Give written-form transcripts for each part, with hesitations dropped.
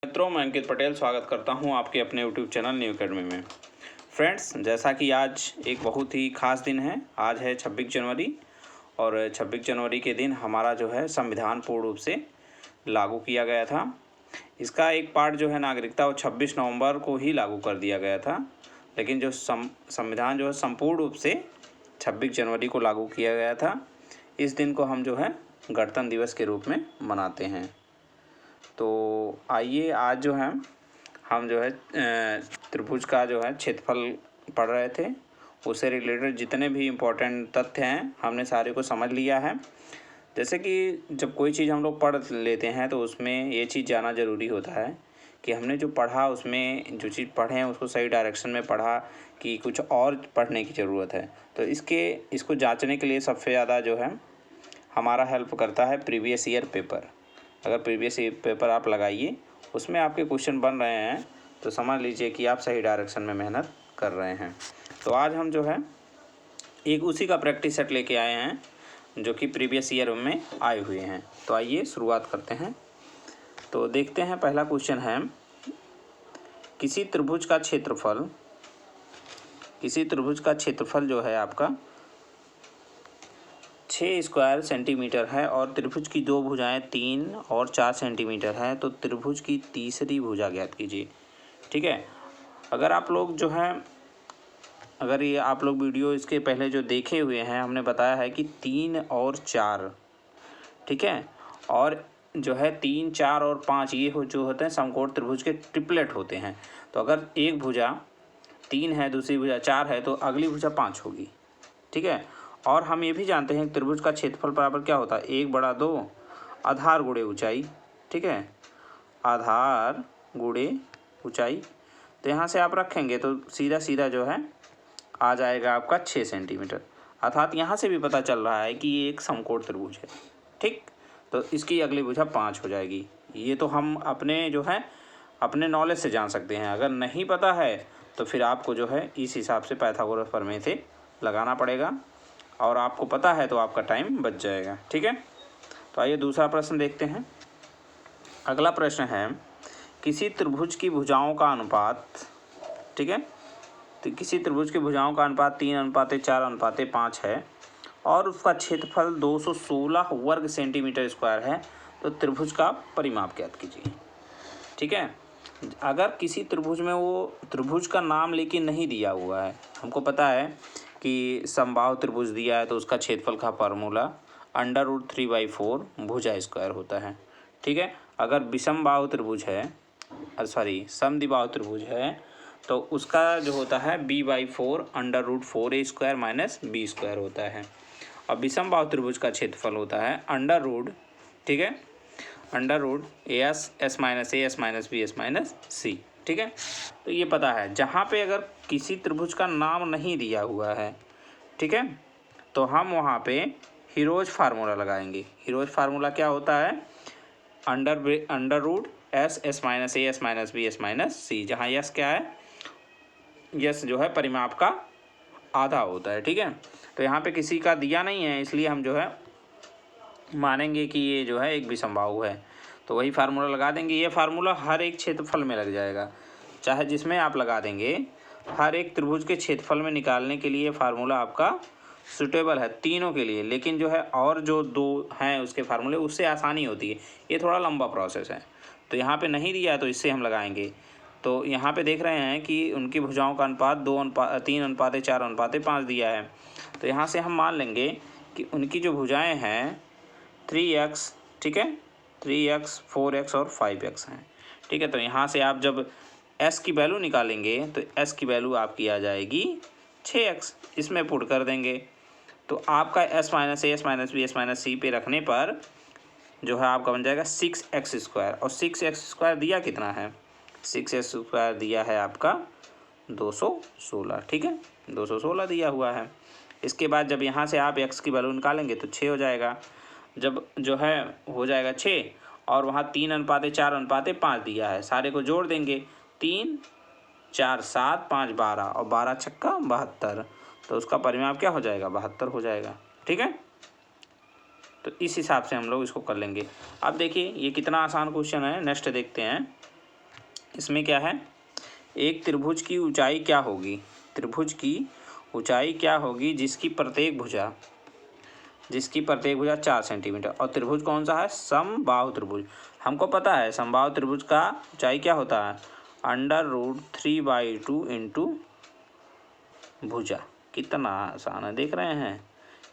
मित्रों, मैं अंकित पटेल स्वागत करता हूं आपके अपने यूट्यूब चैनल न्यू अकेडमी में। फ्रेंड्स, जैसा कि आज एक बहुत ही खास दिन है। आज है 26 जनवरी और 26 जनवरी के दिन हमारा जो है संविधान पूर्ण रूप से लागू किया गया था। इसका एक पार्ट जो है नागरिकता वो 26 नवंबर को ही लागू कर दिया गया था, लेकिन जो संविधान जो है संपूर्ण रूप से 26 जनवरी को लागू किया गया था। इस दिन को हम जो है गणतंत्र दिवस के रूप में मनाते हैं। तो आइए आज जो है हम जो है त्रिभुज का जो है क्षेत्रफल पढ़ रहे थे। उससे रिलेटेड जितने भी इम्पोर्टेंट तथ्य हैं हमने सारे को समझ लिया है। जैसे कि जब कोई चीज़ हम लोग पढ़ लेते हैं तो उसमें ये चीज़ जानना ज़रूरी होता है कि हमने जो पढ़ा उसमें जो चीज़ पढ़े हैं उसको सही डायरेक्शन में पढ़ा कि कुछ और पढ़ने की ज़रूरत है। तो इसको जांचने के लिए सबसे ज़्यादा जो है हमारा हेल्प करता है प्रीवियस ईयर पेपर। अगर प्रीवियस ईयर पेपर आप लगाइए, उसमें आपके क्वेश्चन बन रहे हैं तो समझ लीजिए कि आप सही डायरेक्शन में मेहनत कर रहे हैं। तो आज हम जो है एक उसी का प्रैक्टिस सेट लेके आए हैं जो कि प्रीवियस ईयर में आए हुए हैं। तो आइए शुरुआत करते हैं। तो देखते हैं, पहला क्वेश्चन है किसी त्रिभुज का क्षेत्रफल जो है आपका 6 स्क्वायर सेंटीमीटर है और त्रिभुज की दो भुजाएं 3 और 4 सेंटीमीटर है, तो त्रिभुज की तीसरी भुजा ज्ञात कीजिए। ठीक है। अगर आप लोग जो है ये आप लोग वीडियो इसके पहले जो देखे हुए हैं, हमने बताया है कि 3 और 4, ठीक है, और जो है 3, 4 और 5 ये जो होते हैं समकोण त्रिभुज के ट्रिपलेट होते हैं। तो अगर एक भुजा 3 है, दूसरी भुजा 4 है, तो अगली भुजा 5 होगी। ठीक है। और हम ये भी जानते हैं कि त्रिभुज का क्षेत्रफल बराबर क्या होता है, 1/2 आधार गुणे ऊंचाई। ठीक है, आधार गुणे ऊंचाई। तो यहाँ से आप रखेंगे तो सीधा सीधा जो है आ जाएगा आपका 6 सेंटीमीटर। अर्थात यहाँ से भी पता चल रहा है कि ये एक समकोण त्रिभुज है। ठीक, तो इसकी अगली भुजा 5 हो जाएगी। ये तो हम अपने जो है अपने नॉलेज से जान सकते हैं। अगर नहीं पता है तो फिर आपको जो है इस हिसाब से पाइथागोरस प्रमेय से लगाना पड़ेगा, और आपको पता है तो आपका टाइम बच जाएगा। ठीक है। तो आइए दूसरा प्रश्न देखते हैं। अगला प्रश्न है किसी त्रिभुज की भुजाओं का अनुपात, ठीक है, तो किसी त्रिभुज की भुजाओं का अनुपात 3:4:5 है और उसका क्षेत्रफल 216 वर्ग सेंटीमीटर स्क्वायर है, तो त्रिभुज का परिमाप ज्ञात कीजिए। ठीक है। अगर किसी त्रिभुज में वो त्रिभुज का नाम लेकिन नहीं दिया हुआ है, हमको पता है कि समबाहु त्रिभुज दिया है तो उसका क्षेत्रफल का फार्मूला √3/4 भुजा स्क्वायर होता है। ठीक है। अगर विषमबाहु त्रिभुज है, समद्विबाहु त्रिभुज है, तो उसका जो होता है b/4 √4a² - b² होता है। और विषमबाहु त्रिभुज का क्षेत्रफल होता है अंडर-रूट, ठीक है, √as-a-b-c। ठीक है। तो ये पता है। जहाँ पे अगर किसी त्रिभुज का नाम नहीं दिया हुआ है, ठीक है, तो हम वहाँ पे हीरोज फार्मूला लगाएंगे। हीरोज फार्मूला क्या होता है, अंडर-रूट s-a-b-c, जहाँ यस क्या है, यस जो है परिमाप का आधा होता है। ठीक है। तो यहाँ पे किसी का दिया नहीं है, इसलिए हम जो है मानेंगे कि ये जो है एक विषमबाहु है, तो वही फार्मूला लगा देंगे। ये फार्मूला हर एक क्षेत्रफल में लग जाएगा, चाहे जिसमें आप लगा देंगे। हर एक त्रिभुज के क्षेत्रफल में निकालने के लिए फार्मूला आपका सूटेबल है तीनों के लिए, लेकिन जो है और जो दो हैं उसके फार्मूले उससे आसानी होती है। ये थोड़ा लंबा प्रोसेस है, तो यहाँ पे नहीं दिया है तो इससे हम लगाएंगे। तो यहाँ पे देख रहे हैं कि उनकी भुजाओं का अनुपात 3:4:5 दिया है। तो यहाँ से हम मान लेंगे कि उनकी जो भुजाएं हैं 3x, ठीक है, 3x, 4x और 5x हैं। ठीक है। तो यहाँ से आप जब s की वैल्यू निकालेंगे तो s की वैल्यू आपकी आ जाएगी 6x, इसमें पुट कर देंगे तो आपका s-a-b-c पे रखने पर जो है आपका बन जाएगा 6x²। और 6x² दिया कितना है, 6x² दिया है आपका 216। ठीक है, 216 दिया हुआ है। इसके बाद जब यहाँ से आप x की वैल्यू निकालेंगे तो 6 हो जाएगा। जब जो है हो जाएगा 6 और वहाँ 3:4:5 दिया है, सारे को जोड़ देंगे। 3, 4, 7, 5, 12 और 12 छक्का 72, तो उसका परिमाप क्या हो जाएगा, 72 हो जाएगा। ठीक है। तो इस हिसाब से हम लोग इसको कर लेंगे। अब देखिए ये कितना आसान क्वेश्चन है। नेक्स्ट देखते हैं। इसमें क्या है, एक त्रिभुज की ऊंचाई क्या होगी, त्रिभुज की ऊंचाई क्या होगी जिसकी प्रत्येक भुजा 4 सेंटीमीटर, और त्रिभुज कौन सा है, समबाहु त्रिभुज। हमको पता है समबाहु त्रिभुज का ऊंचाई क्या होता है, √3/2 इंटू भुजा। कितना आसान है, देख रहे हैं,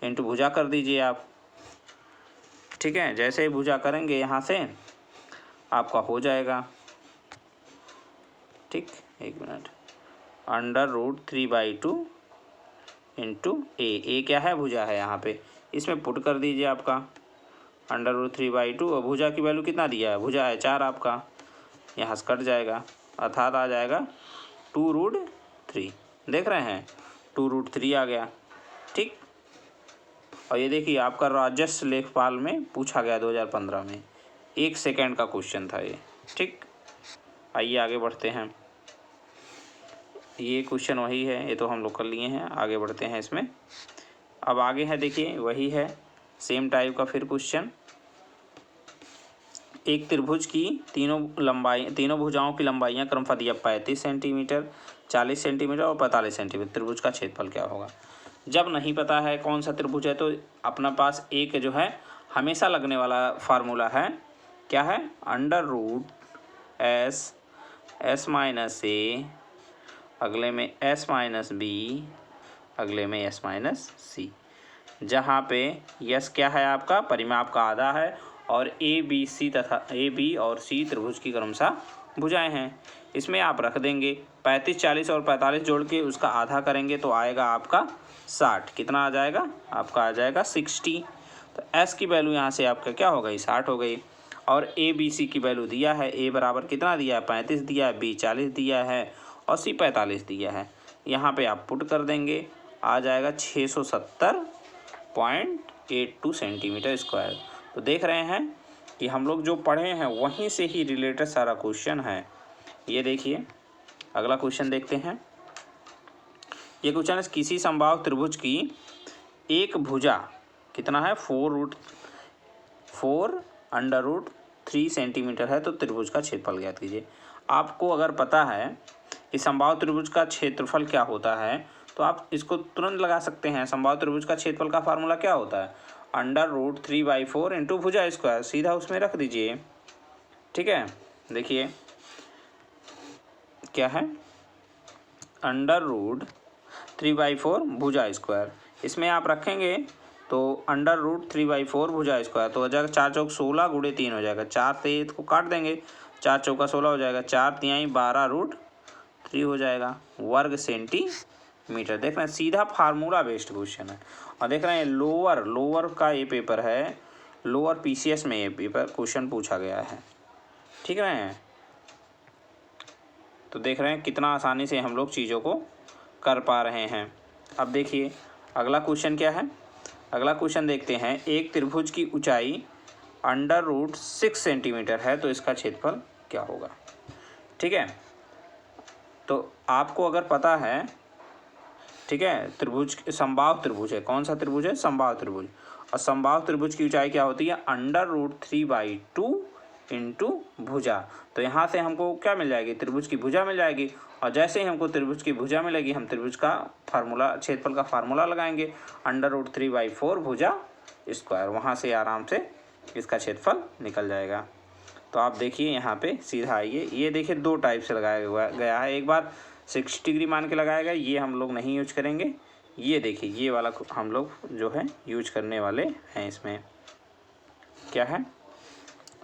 इंटू भुजा कर दीजिए आप। ठीक है, जैसे ही भुजा करेंगे यहाँ से आपका हो जाएगा। ठीक, एक मिनट, √3/2 इंटू ए क्या है, भुजा है यहाँ पे, इसमें पुट कर दीजिए आपका √3/2, और भुजा की वैल्यू कितना दिया है, भुजा है 4 आपका, यहाँ से कट जाएगा, अर्थात आ जाएगा 2√3। देख रहे हैं, 2√3 आ गया। ठीक, और ये देखिए आपका राजस्व लेखपाल में पूछा गया 2015 में, 1 सेकंड का क्वेश्चन था ये। ठीक, आइए आगे बढ़ते हैं, ये क्वेश्चन वही है, ये तो हम लोग कर लिए हैं, आगे बढ़ते हैं इसमें। अब आगे है, देखिए वही है, सेम टाइप का फिर क्वेश्चन। एक त्रिभुज की तीनों भुजाओं की लंबाइयाँ क्रमशः दिया 35 सेंटीमीटर, 40 सेंटीमीटर और 45 सेंटीमीटर। त्रिभुज का क्षेत्रफल क्या होगा। जब नहीं पता है कौन सा त्रिभुज है तो अपना पास एक जो है हमेशा लगने वाला फार्मूला है, क्या है, √S अगले में S-B अगले में S-C, जहाँ पे यस क्या है आपका परिमाप का आधा है, और ए बी और सी त्रिभुज की क्रमशः भुजाएं हैं। इसमें आप रख देंगे 35, 40 और 45 जोड़ के उसका आधा करेंगे तो आएगा आपका 60। कितना आ जाएगा, आपका आ जाएगा 60। तो एस की वैल्यू यहाँ से आपका क्या हो गई, 60 हो गई। और ए बी सी की वैल्यू दिया है, ए बराबर कितना दिया है, 35 दिया है, बी 40 दिया है और सी 45 दिया है। यहाँ पे आप पुट कर देंगे, आ जाएगा 670.82 सेंटीमीटर स्क्वायर। तो देख रहे हैं कि हम लोग जो पढ़े हैं वहीं से ही रिलेटेड सारा क्वेश्चन है। ये देखिए अगला क्वेश्चन देखते हैं। ये क्वेश्चन है, किसी समबाहु त्रिभुज की एक भुजा कितना है, 4√3 सेंटीमीटर है, तो त्रिभुज का क्षेत्रफल ज्ञात कीजिए। आपको अगर पता है कि समबाहु त्रिभुज का क्षेत्रफल क्या होता है तो आप इसको तुरंत लगा सकते हैं। समबाहु त्रिभुज का क्षेत्रफल का फार्मूला क्या होता है, √3/4 इंटू भुजा स्क्वायर, सीधा उसमें रख दीजिए। ठीक है, देखिए क्या है, √3/4 भुजा स्क्वायर, इसमें आप रखेंगे तो √3/4 भुजा स्क्वायर, तो हो जाएगा 4 चौक 16 गुणे 3 हो जाएगा, 4 से को काट देंगे, 4 चौका 16 हो जाएगा, 4 तिहाई 12√3 हो जाएगा वर्ग सेंटीमीटर। देख रहे हैं सीधा फार्मूला बेस्ड क्वेश्चन है। और देख रहे हैं लोअर का ये पेपर है, लोअर PCS में ये पेपर क्वेश्चन पूछा गया है। ठीक है, तो देख रहे हैं कितना आसानी से हम लोग चीज़ों को कर पा रहे हैं। अब देखिए अगला क्वेश्चन क्या है, अगला क्वेश्चन देखते हैं। एक त्रिभुज की ऊंचाई √6 सेंटीमीटर है, तो इसका क्षेत्रफल क्या होगा। ठीक है, तो आपको अगर पता है, ठीक है, त्रिभुज समबाहु त्रिभुज है, कौन सा त्रिभुज है, समबाहु त्रिभुज, और समबाहु त्रिभुज की ऊंचाई क्या होती है, √3/2 इंटू भुजा। तो यहाँ से हमको क्या मिल जाएगी, त्रिभुज की भुजा मिल जाएगी, और जैसे ही हमको त्रिभुज की भुजा मिलेगी हम त्रिभुज का फार्मूला, क्षेत्रफल का फार्मूला लगाएंगे, √3/4 भुजा स्क्वायर, वहाँ से आराम से इसका क्षेत्रफल निकल जाएगा। तो आप देखिए यहाँ पे सीधा आइए, ये देखिए 2 टाइप से लगाया गया है, एक बार 60 डिग्री मान के लगाया गया, ये हम लोग नहीं यूज करेंगे। ये देखिए ये वाला हम लोग जो है यूज करने वाले हैं। इसमें क्या है,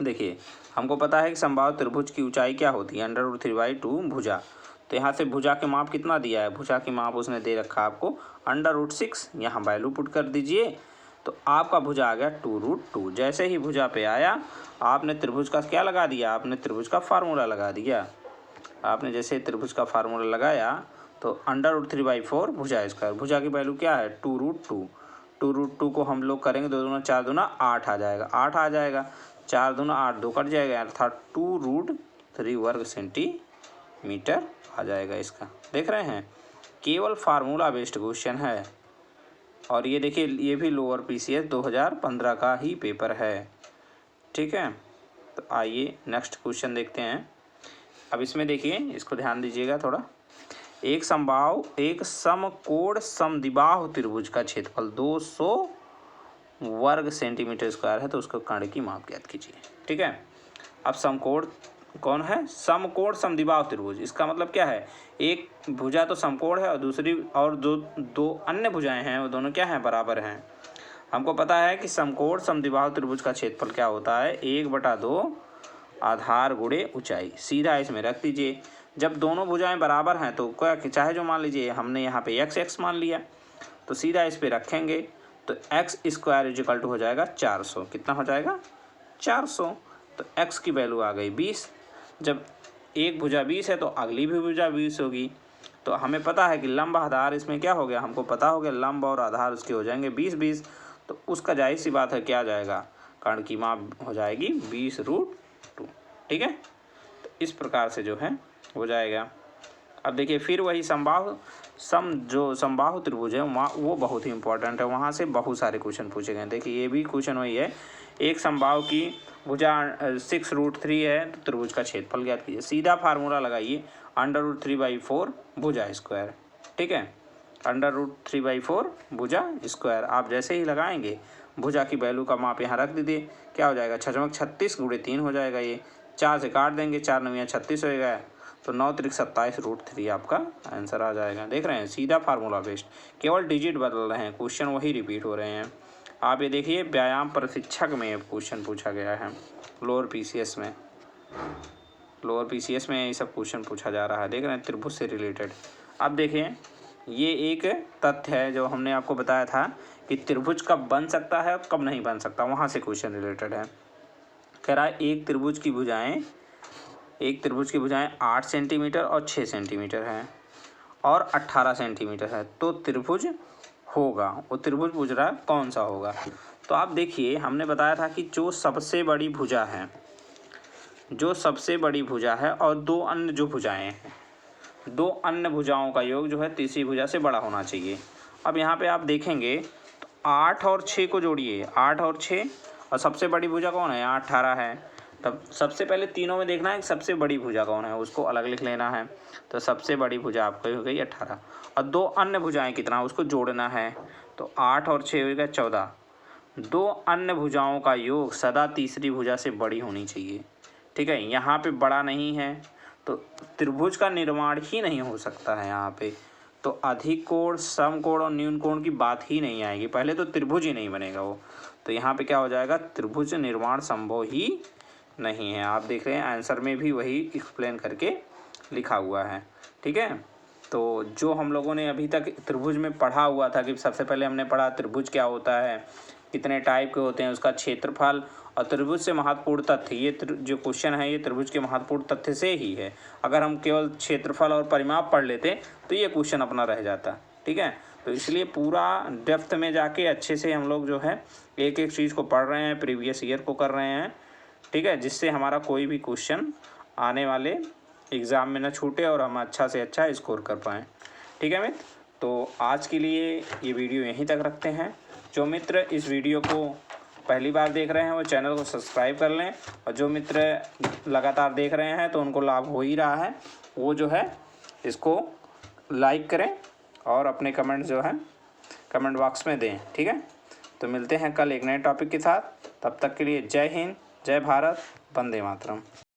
देखिए हमको पता है कि समबाहु त्रिभुज की ऊंचाई क्या होती है, √3/2 भुजा। तो यहाँ से भुजा के माप कितना दिया है, भुजा की माप उसने दे रखा है आपको √6, यहाँ वैल्यू पुट कर दीजिए तो आपका भुजा आ गया 2√2। जैसे ही भुजा पे आया आपने त्रिभुज का क्या लगा दिया, आपने त्रिभुज का फार्मूला लगा दिया। आपने जैसे त्रिभुज का फार्मूला लगाया तो √3/4 भुजा स्क्वायर, भुजा की वैल्यू क्या है 2√2। 2√2 को हम लोग करेंगे 2 दूना 4 दूना 8 आ जाएगा, 8 आ जाएगा, 4 दूना 8, 2 कट जाएगा, अर्थात 2√3 वर्ग सेंटीमीटर आ जाएगा इसका। देख रहे हैं केवल फार्मूला बेस्ड क्वेश्चन है। और ये देखिए ये भी लोअर PCS 2015 का ही पेपर है। ठीक है, तो आइए नेक्स्ट क्वेश्चन देखते हैं। अब इसमें देखिए, इसको ध्यान दीजिएगा थोड़ा। एक समकोण समद्विबाहु त्रिभुज का क्षेत्रफल 200 वर्ग सेंटीमीटर स्क्वायर है, तो उसका कर्ण की माप ज्ञात कीजिए। ठीक है, अब समकोण कौन है? समकोण समद्विबाहु त्रिभुज। इसका मतलब क्या है? एक भुजा तो समकोण है और दूसरी और दो अन्य भुजाएं हैं, वो दोनों क्या हैं? बराबर हैं। हमको पता है कि समकोण समद्विबाहु त्रिभुज का क्षेत्रफल क्या होता है? 1/2 आधार गुणे ऊंचाई। सीधा इसमें रख दीजिए। जब दोनों भुजाएं बराबर हैं तो क्या, चाहे जो मान लीजिए, हमने यहाँ पे x मान लिया, तो सीधा इस पे रखेंगे तो x² हो जाएगा 400। कितना हो जाएगा? 400। तो x की वैल्यू आ गई 20। जब एक भुजा 20 है तो अगली भी भुजा 20 होगी। तो हमें पता है कि लंब आधार इसमें क्या हो गया, हमको पता हो गया लंब और आधार उसके हो जाएंगे 20-20। तो उसका जाहिर सी बात है क्या आ जाएगा? कर्ण की माप हो जाएगी 20√2। ठीक है, तो इस प्रकार से जो है हो जाएगा। अब देखिए फिर वही समबाहु त्रिभुज है वो बहुत ही इंपॉर्टेंट है, वहाँ से बहुत सारे क्वेश्चन पूछे गए। देखिए ये भी क्वेश्चन वही है, एक समबाहु की भुजा 6√3 है तो त्रिभुज का क्षेत्रफल ज्ञात कीजिए। सीधा फार्मूला लगाइए, √3/4 भुजा स्क्वायर। ठीक है, √3/4 भुजा स्क्वायर। आप जैसे ही लगाएंगे भुजा की वैल्यू का माप यहाँ रख दीजिए, क्या हो जाएगा? 36 × 3 हो जाएगा। ये 4 से काट देंगे, 4 9 36 होएगा, तो 9 × 27√3 आपका आंसर आ जाएगा। देख रहे हैं, सीधा फार्मूला बेस्ड, केवल डिजिट बदल रहे हैं, क्वेश्चन वही रिपीट हो रहे हैं। आप ये देखिए, व्यायाम प्रशिक्षक में क्वेश्चन पूछा गया है, लोअर पीसीएस में ये सब क्वेश्चन पूछा जा रहा है। देख रहे हैं, त्रिभुज से रिलेटेड। अब देखिए, ये एक तथ्य है जो हमने आपको बताया था कि त्रिभुज कब बन सकता है और कब नहीं बन सकता, वहाँ से क्वेश्चन रिलेटेड है। कह रहा है एक त्रिभुज की भुजाएं 8 सेंटीमीटर और 6 सेंटीमीटर हैं और 18 सेंटीमीटर है, तो त्रिभुज होगा। वो त्रिभुज पूछ रहा है कौन सा होगा। तो आप देखिए, हमने बताया था कि जो सबसे बड़ी भुजा है और दो अन्य जो भुजाएं हैं, दो अन्य भुजाओं का योग जो है तीसरी भुजा से बड़ा होना चाहिए। अब यहाँ पे आप देखेंगे तो 8 और 6 को जोड़िए, 8 और 6, और सबसे बड़ी भुजा कौन है? 18 है। तब सबसे पहले तीनों में देखना है कि सबसे बड़ी भुजा कौन है, उसको अलग लिख लेना है। तो सबसे बड़ी भुजा आपको हो गई 18, और दो अन्य भुजाएं कितना, उसको जोड़ना है। तो 8 और 6 हो गया 14। दो अन्य भुजाओं का योग सदा तीसरी भुजा से बड़ी होनी चाहिए। ठीक है, यहाँ पे बड़ा नहीं है तो त्रिभुज का निर्माण ही नहीं हो सकता है यहाँ पे। तो अधिक कोण, समकोण और न्यून कोण की बात ही नहीं आएगी, पहले तो त्रिभुज ही नहीं बनेगा वो। तो यहाँ पे क्या हो जाएगा? त्रिभुज निर्माण संभव ही नहीं है। आप देख रहे हैं आंसर में भी वही एक्सप्लेन करके लिखा हुआ है। ठीक है, तो जो हम लोगों ने अभी तक त्रिभुज में पढ़ा हुआ था कि सबसे पहले हमने पढ़ा त्रिभुज क्या होता है, कितने टाइप के होते हैं, उसका क्षेत्रफल और त्रिभुज से महत्वपूर्ण तथ्य। ये जो क्वेश्चन है ये त्रिभुज के महत्वपूर्ण तथ्य से ही है। अगर हम केवल क्षेत्रफल और परिमाप पढ़ लेते तो ये क्वेश्चन अपना रह जाता। ठीक है, तो इसलिए पूरा डेप्थ में जाके अच्छे से हम लोग जो है एक एक चीज़ को पढ़ रहे हैं, प्रीवियस ईयर को कर रहे हैं। ठीक है, जिससे हमारा कोई भी क्वेश्चन आने वाले एग्ज़ाम में न छूटे और हम अच्छा से अच्छा स्कोर कर पाएँ। ठीक है मित्र, तो आज के लिए ये वीडियो यहीं तक रखते हैं। जो मित्र इस वीडियो को पहली बार देख रहे हैं वो चैनल को सब्सक्राइब कर लें, और जो मित्र लगातार देख रहे हैं तो उनको लाभ हो ही रहा है, वो जो है इसको लाइक करें और अपने कमेंट जो है कमेंट बॉक्स में दें। ठीक है, तो मिलते हैं कल एक नए टॉपिक के साथ। तब तक के लिए जय हिंद, जय भारत, वंदे मातरम।